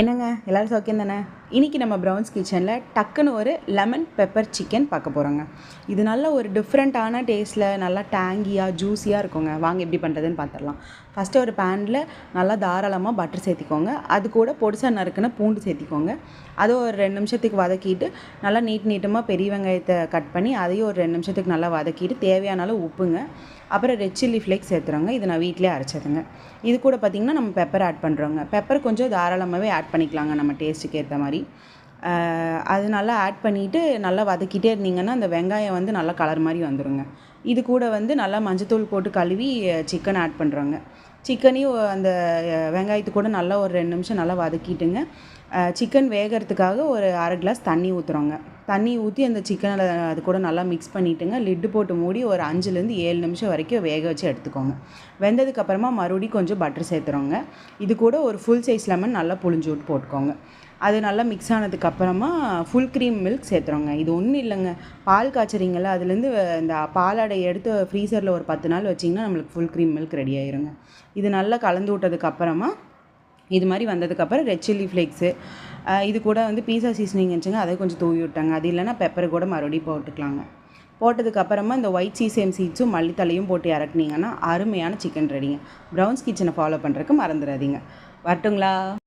என்னங்க எல்லோரும் சௌக்கியம் தானே? இன்றைக்கி நம்ம ப்ரௌன்ஸ் கிச்சனில் டக்குன்னு ஒரு லெமன் பெப்பர் சிக்கன் பார்க்க போகிறோங்க. இது நல்ல ஒரு டிஃப்ரெண்ட்டான டேஸ்ட்டில் நல்லா டேங்கியாக ஜூஸியாக இருக்குங்க. வாங்க எப்படி பண்ணுறதுன்னு பார்த்துடலாம். ஃபஸ்ட்டு ஒரு பேனில் நல்லா தாராளமாக பட்டர் சேர்த்திக்கோங்க. அது கூட பொடிசா நறுக்குன பூண்டு சேர்த்திக்கோங்க. அது ஒரு 2 நிமிஷத்துக்கு வதக்கிட்டு நல்லா நீட்டமாக பெரிய வெங்காயத்தை கட் பண்ணி அதையும் ஒரு 2 நிமிஷத்துக்கு நல்லா வதக்கிட்டு தேவையான அளவு உப்புங்க, அப்புறம் ரெட் சில்லி ஃப்ளேக்ஸ் சேர்த்துறோங்க. இது நான் வீட்டிலே அரைச்சதுங்க. இது கூட பார்த்திங்கன்னா நம்ம பெப்பர் ஆட் பண்ணுறோங்க. பெப்பர் கொஞ்சம் தாராளமாகவே ஆட் பண்ணிக்கலாங்க நம்ம டேஸ்ட்டுக்கு ஏற்ற மாதிரி. அது நல்லா ஆட் பண்ணிவிட்டு நல்லா வதக்கிட்டே இருந்தீங்கன்னா அந்த வெங்காயம் வந்து நல்லா கலர் மாதிரி வந்துடுங்க. இது கூட வந்து நல்லா மஞ்சத்தூள் போட்டு கழுவி சிக்கன் ஆட் பண்ணுறோங்க. சிக்கனையும் அந்த வெங்காயத்து கூட நல்லா ஒரு 2 நிமிஷம் நல்லா வதக்கிட்டுங்க. சிக்கன் வேகிறதுக்காக ஒரு அரை கிளாஸ் தண்ணி ஊற்றுறோங்க. தண்ணி ஊற்றி அந்த சிக்கனில் அது கூட நல்லா மிக்ஸ் பண்ணிவிட்டுங்க. லிட்டு போட்டு மூடி ஒரு 5லேருந்து 7 நிமிஷம் வரைக்கும் வேக வச்சு எடுத்துக்கோங்க. வெந்ததுக்கப்புறமா மறுபடியும் கொஞ்சம் பட்டர் சேர்த்துறோங்க. இது கூட ஒரு ஃபுல் சைஸ் லெமன் நல்லா புழிஞ்சு விட்டு போட்டுக்கோங்க. அது நல்லா மிக்ஸ் ஆனதுக்கப்புறமா ஃபுல் க்ரீம் மில்க் சேர்த்துறோங்க. இது ஒன்றும் இல்லைங்க, பால் காய்ச்சறீங்கள அதுலேருந்து இந்த பாலாடை எடுத்து ஃப்ரீசரில் ஒரு 10 நாள் வச்சிங்கன்னா நம்மளுக்கு ஃபுல் க்ரீம் மில்க் ரெடி ஆயிருங்க. இது நல்லா கலந்து விட்டதுக்கப்புறமா இது மாதிரி வந்ததுக்கப்புறம் ரெட் சில்லி ஃப்ளேக்ஸு, இது கூட வந்து பீஸா சீசனிங் இருந்துச்சுங்க, அதை கொஞ்சம் தூவி விட்டாங்க. அது இல்லைன்னா பெப்பர் கூட மறுபடியும் போட்டுக்கலாங்க. போட்டதுக்கப்புறமா இந்த ஒயிட் சீசேம் சீட்ஸும் மல்லித்தலையும் போட்டு இறக்குனீங்கன்னா அருமையான சிக்கன் ரெடிங்க. ப்ரௌன்ஸ் கிச்சனை ஃபாலோ பண்ணுறதுக்கு மறந்துடாதீங்க. வரட்டுங்களா?